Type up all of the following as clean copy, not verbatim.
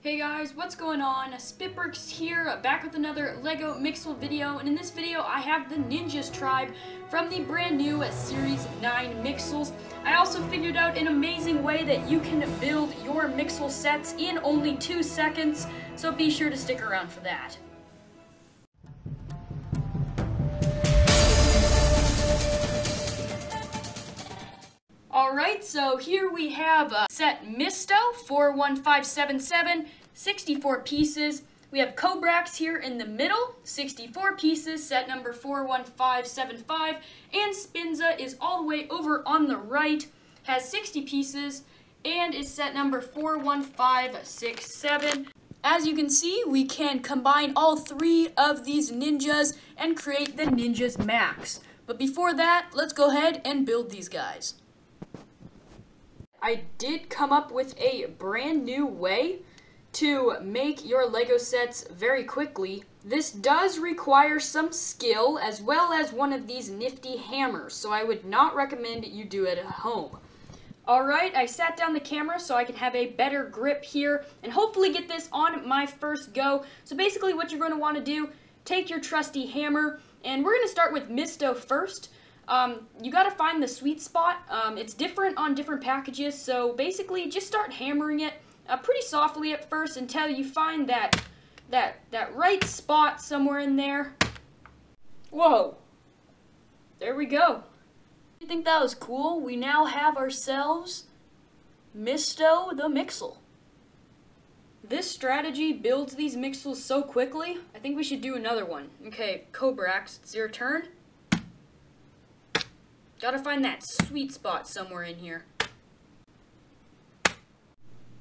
Hey guys, what's going on? SpitBrix here, back with another LEGO Mixel video, and in this video I have the Ninjas tribe from the brand new Series 9 Mixels. I also figured out an amazing way that you can build your Mixel sets in only 2 seconds, so be sure to stick around for that. Alright, so here we have set Misto 41577, 64 pieces. We have SpitBrix here in the middle, 64 pieces, set number 41575. And Spinza is all the way over on the right, has 60 pieces, and is set number 41567. As you can see, we can combine all 3 of these ninjas and create the Ninjas Max. But before that, let's go ahead and build these guys. I did come up with a brand new way to make your LEGO sets very quickly. This does require some skill as well as one of these nifty hammers, so I would not recommend you do it at home. Alright, I sat down the camera so I can have a better grip here and hopefully get this on my first go. So basically what you're going to want to do, take your trusty hammer, and we're going to start with Misto first. You gotta find the sweet spot. It's different on different packages, so basically just start hammering it pretty softly at first until you find that right spot somewhere in there. Whoa! There we go. You think that was cool? We now have ourselves Misto the Mixel. This strategy builds these Mixels so quickly, I think we should do another one. Okay, SpitBrix, it's your turn. Gotta find that sweet spot somewhere in here.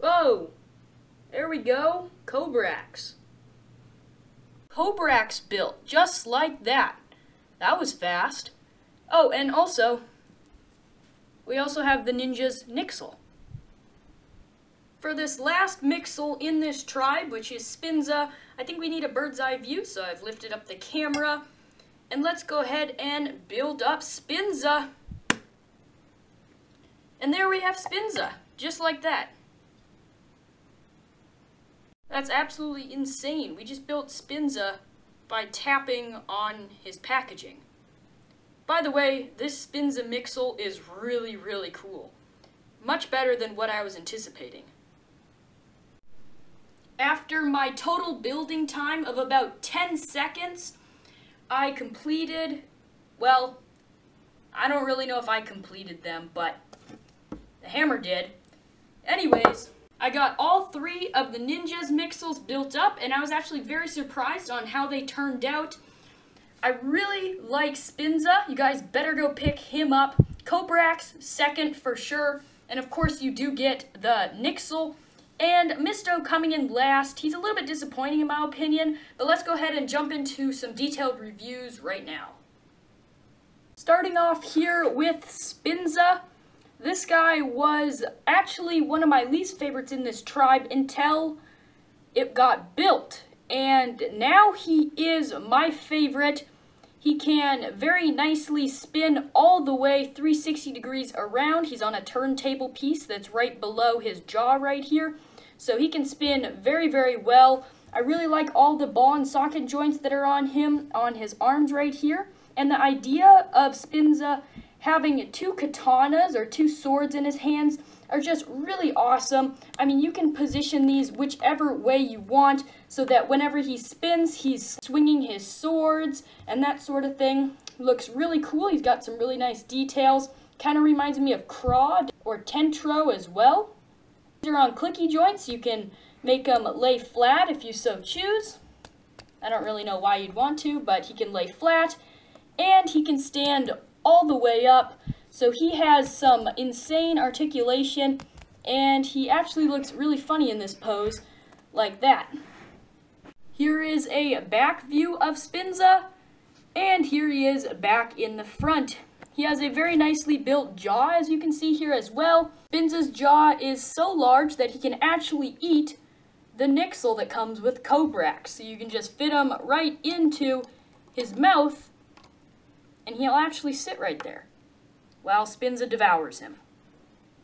Whoa! There we go. SpitBrix. SpitBrix built, just like that. That was fast. Oh, and also, we also have the Ninjas Nixel. For this last Mixel in this tribe, which is Spinza, I think we need a bird's eye view, so I've lifted up the camera. And let's go ahead and build up Spinza. And there we have Spinza, just like that. That's absolutely insane. We just built Spinza by tapping on his packaging. By the way, this Spinza Mixel is really, really cool. Much better than what I was anticipating. After my total building time of about 10 seconds, I completed, well, I don't really know if I completed them, but the hammer did. Anyways, I got all 3 of the Ninjas Mixels built up, and I was actually very surprised on how they turned out. I really like Spinza. You guys better go pick him up. SpitBrix, second for sure. And of course you do get the Nixel. And Misto coming in last. He's a little bit disappointing in my opinion, but let's go ahead and jump into some detailed reviews right now. Starting off here with Spinza. This guy was actually one of my least favorites in this tribe until it got built. And now he is my favorite. He can very nicely spin all the way 360 degrees around. He's on a turntable piece that's right below his jaw right here. So he can spin very, very well. I really like all the ball and socket joints that are on him, on his arms right here. And the idea of Spinza having 2 katanas or 2 swords in his hands are just really awesome. I mean, you can position these whichever way you want so that whenever he spins, he's swinging his swords and that sort of thing. Looks really cool. He's got some really nice details. Kind of reminds me of Craw or Tentro as well. These are on clicky joints. You can make them lay flat if you so choose. I don't really know why you'd want to, but he can lay flat. And he can stand all the way up. So he has some insane articulation, and he actually looks really funny in this pose, like that. Here is a back view of Spinza, and here he is back in the front. He has a very nicely built jaw, as you can see here as well. Spinza's jaw is so large that he can actually eat the Nixel that comes with SpitBrix. So you can just fit him right into his mouth, and he'll actually sit right there while Spinza devours him.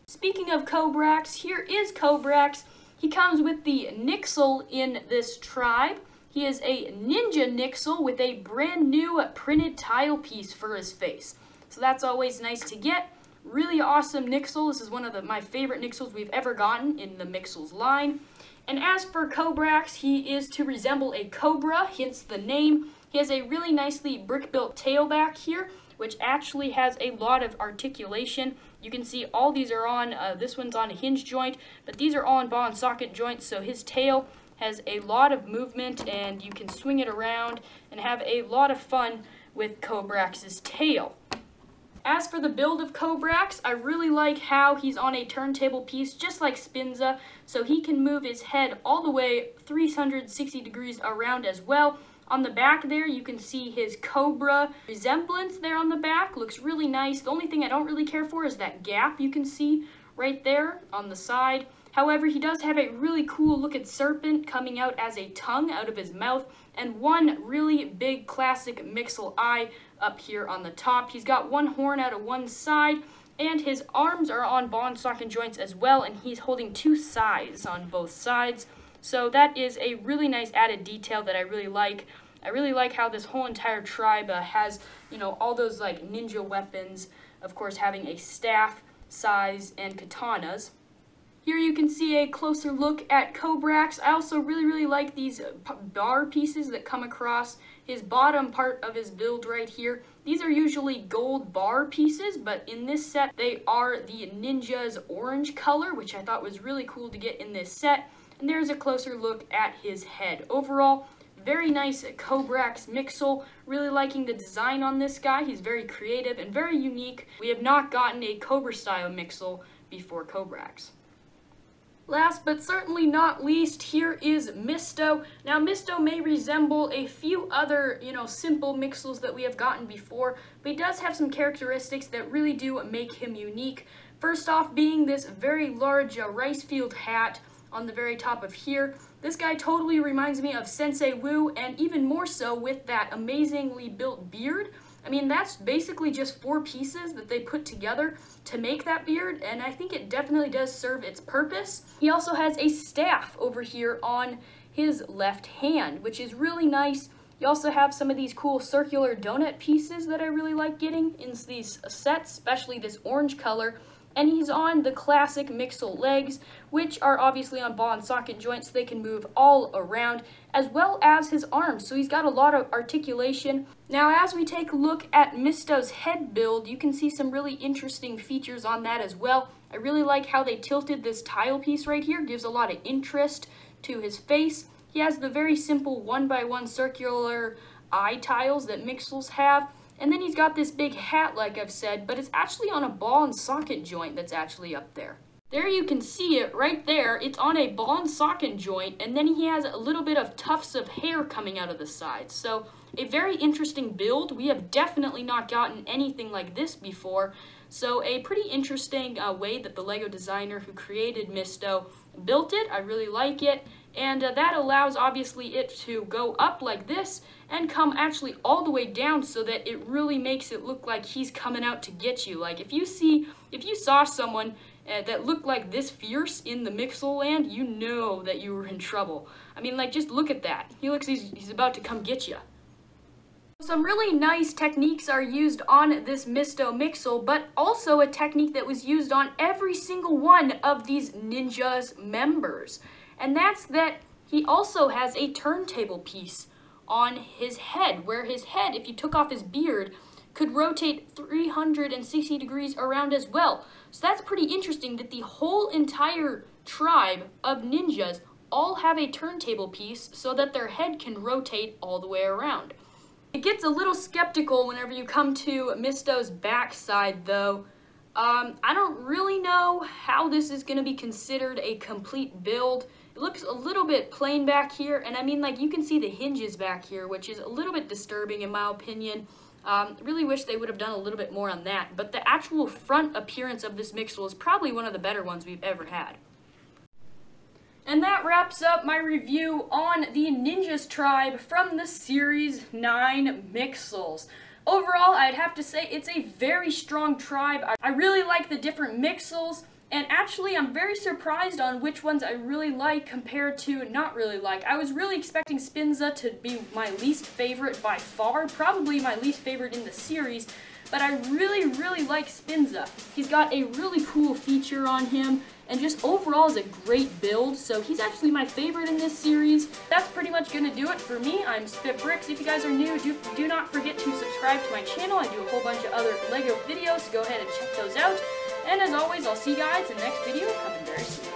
Speaking of SpitBrix, here is SpitBrix. He comes with the Nixel in this tribe. He is a ninja Nixel with a brand new printed tile piece for his face. So that's always nice to get. Really awesome Nixel. This is one of my favorite Nixels we've ever gotten in the Mixels line. And as for SpitBrix, he is to resemble a cobra, hence the name. He has a really nicely brick-built tail back here, which actually has a lot of articulation. You can see all these are on, this one's on a hinge joint, but these are all on ball and socket joints, so his tail has a lot of movement, and you can swing it around and have a lot of fun with SpitBrix's tail. As for the build of SpitBrix, I really like how he's on a turntable piece, just like Spinza, so he can move his head all the way 360 degrees around as well. On the back there, you can see his cobra resemblance there on the back. Looks really nice. The only thing I don't really care for is that gap you can see right there on the side. However, he does have a really cool looking serpent coming out as a tongue out of his mouth, and one really big classic Mixel eye up here on the top. He's got one horn out of one side, and his arms are on ball and socket joints as well, and he's holding two scythes on both sides. So that is a really nice added detail that I really like. I really like how this whole entire tribe has, you know, all those like ninja weapons, of course having a staff, scythes, and katanas. Here you can see a closer look at SpitBrix. I also really like these bar pieces that come across his bottom part of his build right here. These are usually gold bar pieces, but in this set they are the Ninja's orange color, which I thought was really cool to get in this set. And there's a closer look at his head. Overall, very nice SpitBrix Mixel. Really liking the design on this guy. He's very creative and very unique. We have not gotten a Cobra style Mixel before SpitBrix. Last but certainly not least, here is Misto. Now, Misto may resemble a few other, simple Mixels that we have gotten before, but he does have some characteristics that really do make him unique. First off, being this very large rice field hat on the very top of here. This guy totally reminds me of Sensei Wu, and even more so with that amazingly built beard. I mean, that's basically just 4 pieces that they put together to make that beard, and I think it definitely does serve its purpose. He also has a staff over here on his left hand, which is really nice. You also have some of these cool circular donut pieces that I really like getting in these sets, especially this orange color. And he's on the classic Mixel legs, which are obviously on ball and socket joints, so they can move all around, as well as his arms, so he's got a lot of articulation. Now, as we take a look at Misto's head build, you can see some really interesting features on that as well. I really like how they tilted this tile piece right here, gives a lot of interest to his face. He has the very simple 1x1 circular eye tiles that Mixels have. And then he's got this big hat, like I've said, but it's actually on a ball and socket joint that's actually up there. There you can see it right there. It's on a ball and socket joint, and then he has a little bit of tufts of hair coming out of the sides. So a very interesting build. We have definitely not gotten anything like this before. So a pretty interesting way that the Lego designer who created Misto built it. I really like it. And that allows, obviously, it to go up like this and come actually all the way down so that it really makes it look like he's coming out to get you. Like, if you saw someone that looked like this fierce in the Mixel land, you know that you were in trouble. I mean, like, just look at that. He looks he's about to come get you. Some really nice techniques are used on this Misto Mixel, but also a technique that was used on every single one of these Ninja's members. And that's that he also has a turntable piece on his head, where his head, if you took off his beard, could rotate 360 degrees around as well. So that's pretty interesting that the whole entire tribe of ninjas all have a turntable piece so that their head can rotate all the way around. It gets a little skeptical whenever you come to Misto's backside, though. I don't really know how this is going to be considered a complete build. It looks a little bit plain back here, and I mean, like, you can see the hinges back here, which is a little bit disturbing in my opinion. Really wish they would have done a little bit more on that, but the actual front appearance of this Mixel is probably one of the better ones we've ever had. And that wraps up my review on the Ninjas tribe from the Series 9 Mixels. Overall, I'd have to say it's a very strong tribe. I really like the different Mixels, And actually, I'm very surprised on which ones I really like compared to not really like. I was really expecting Spinza to be my least favorite by far, probably my least favorite in the series, but I really, really like Spinza. He's got a really cool feature on him, and just overall is a great build, so he's actually my favorite in this series. That's pretty much going to do it for me. I'm SpitBrix. If you guys are new, do not forget to subscribe to my channel. I do a whole bunch of other LEGO videos, so go ahead and check those out. And as always, I'll see you guys in the next video coming very soon.